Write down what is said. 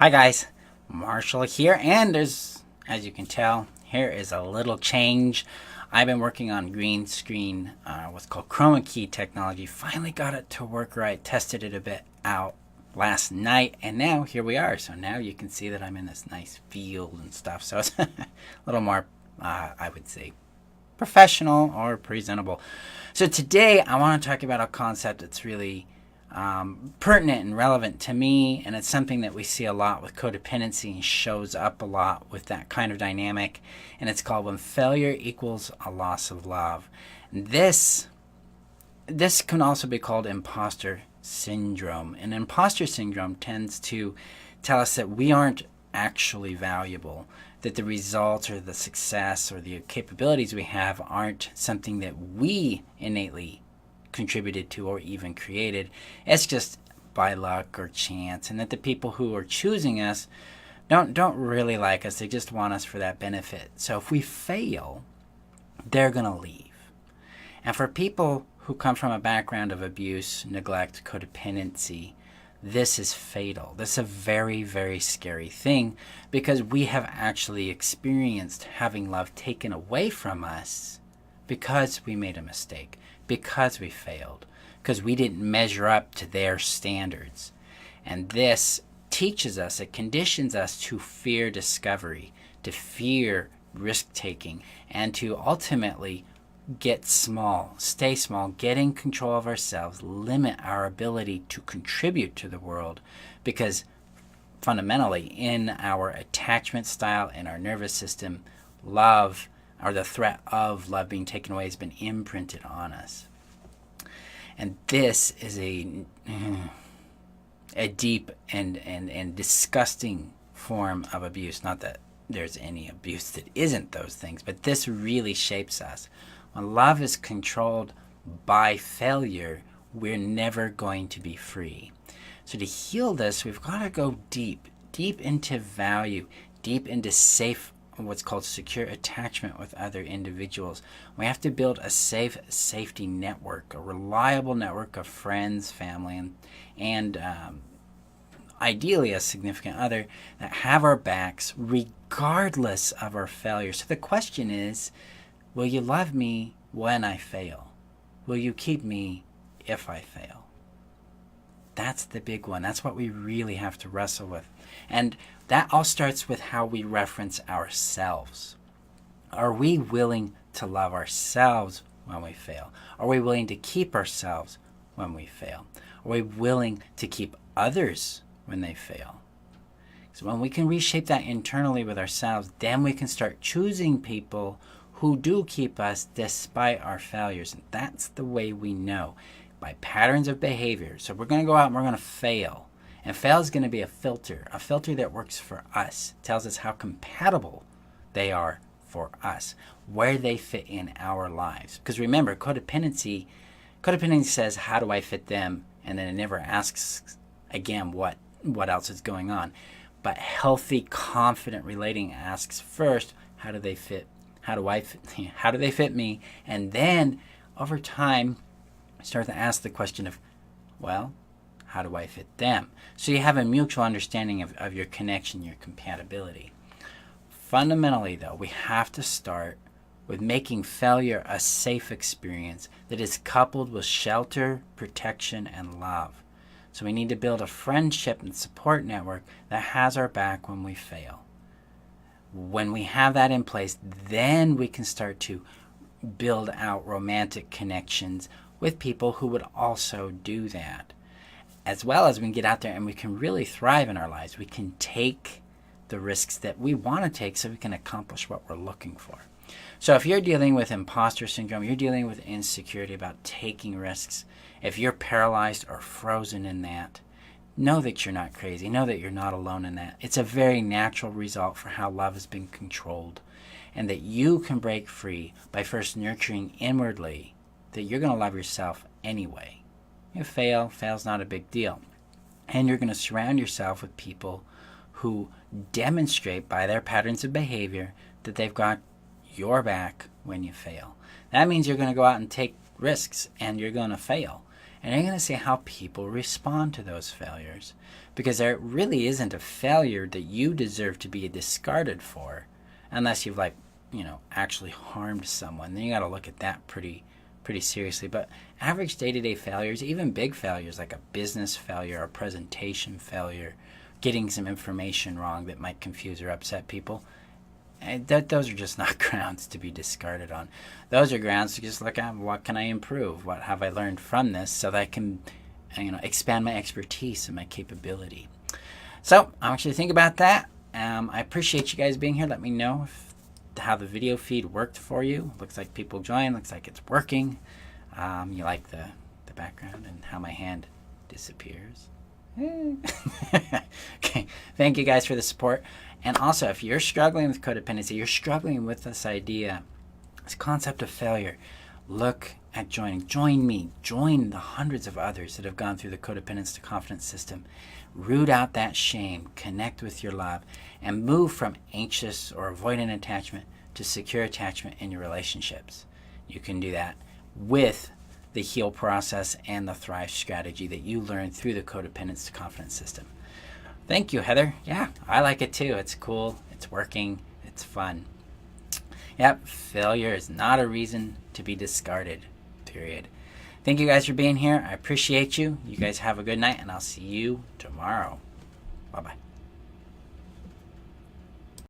Hi guys, Marshall here, and as you can tell, here is a little change. I've been working on green screen, what's called chroma key technology. Finally got it to work right, tested it a bit out last night, and now here we are. So now you can see that I'm in this nice field and stuff, so it's a little more, I would say, professional or presentable. So today I want to talk about a concept that's really pertinent and relevant to me, and it's something that we see a lot with codependency and shows up a lot with that kind of dynamic, and it's called when failure equals a loss of love. And this can also be called impostor syndrome, and impostor syndrome tends to tell us that we aren't actually valuable, that the results or the success or the capabilities we have aren't something that we innately contributed to or even created. It's just by luck or chance, and that the people who are choosing us don't really like us. They just want us for that benefit. So if we fail, they're going to leave. And for people who come from a background of abuse, neglect, codependency, this is fatal. This is a very, very scary thing, because we have actually experienced having love taken away from us because we made a mistake, because we failed, because we didn't measure up to their standards. And this teaches us, it conditions us to fear discovery, to fear risk-taking, and to ultimately get small, stay small, get in control of ourselves, limit our ability to contribute to the world, because fundamentally in our attachment style, in our nervous system, love, or the threat of love being taken away, has been imprinted on us. And this is a deep and disgusting form of abuse. Not that there's any abuse that isn't those things, but this really shapes us. When love is controlled by failure, we're never going to be free. So to heal this, we've got to go deep into value, deep into safe, what's called secure attachment with other individuals. We have to build a safety network, a reliable network of friends, family, and ideally a significant other that have our backs regardless of our failure. So the question is, will you love me when I fail? Will you keep me if I fail? That's the big one. That's what we really have to wrestle with. And that all starts with how we reference ourselves. Are we willing to love ourselves when we fail? Are we willing to keep ourselves when we fail? Are we willing to keep others when they fail? So when we can reshape that internally with ourselves, then we can start choosing people who do keep us despite our failures. And that's the way we know, by patterns of behavior. So we're going to go out and we're going to fail. And fail is going to be a filter that works for us. It tells us how compatible they are for us, where they fit in our lives. Because remember, codependency says, how do I fit them? And then it never asks again what else is going on. But healthy, confident relating asks first, how do they fit? How do they fit me? And then over time, start to ask the question of, well, how do I fit them? So you have a mutual understanding of your connection, your compatibility. Fundamentally, though, we have to start with making failure a safe experience that is coupled with shelter, protection, and love. So we need to build a friendship and support network that has our back when we fail. When we have that in place, then we can start to build out romantic connections with people who would also do that. As well as we can get out there and we can really thrive in our lives. We can take the risks that we want to take so we can accomplish what we're looking for. So if you're dealing with imposter syndrome, you're dealing with insecurity about taking risks, if you're paralyzed or frozen in that, know that you're not crazy. Know that you're not alone in that. It's a very natural result for how love has been controlled, and that you can break free by first nurturing inwardly that you're going to love yourself anyway. You fail's not a big deal. And you're going to surround yourself with people who demonstrate by their patterns of behavior that they've got your back when you fail. That means you're going to go out and take risks, and you're going to fail. And you're going to see how people respond to those failures. Because there really isn't a failure that you deserve to be discarded for, unless you've actually harmed someone. Then you got to look at that pretty seriously. But average day-to-day failures, even big failures like a business failure, a presentation failure, getting some information wrong that might confuse or upset people, those are just not grounds to be discarded on. Those are grounds to just look at, what can I improve? What have I learned from this so that I can expand my expertise and my capability. So I want you to think about that. I appreciate you guys being here. Let me know how the video feed worked for you. Looks like people join. Looks like it's working. You like the background and how my hand disappears. Okay, thank you guys for the support. And also, if you're struggling with codependency, you're struggling with this idea, this concept of failure, look at joining. Join me. Join the hundreds of others that have gone through the codependence to confidence system. Root out that shame, connect with your love, and move from anxious or avoidant attachment to secure attachment in your relationships. You can do that with the heal process and the thrive strategy that you learned through the codependence to confidence system. Thank you, Heather. Yeah, I like it too. It's cool. It's working. It's fun. Yep, failure is not a reason to be discarded, period. Thank you guys for being here. I appreciate you. You guys have a good night, and I'll see you tomorrow. Bye-bye.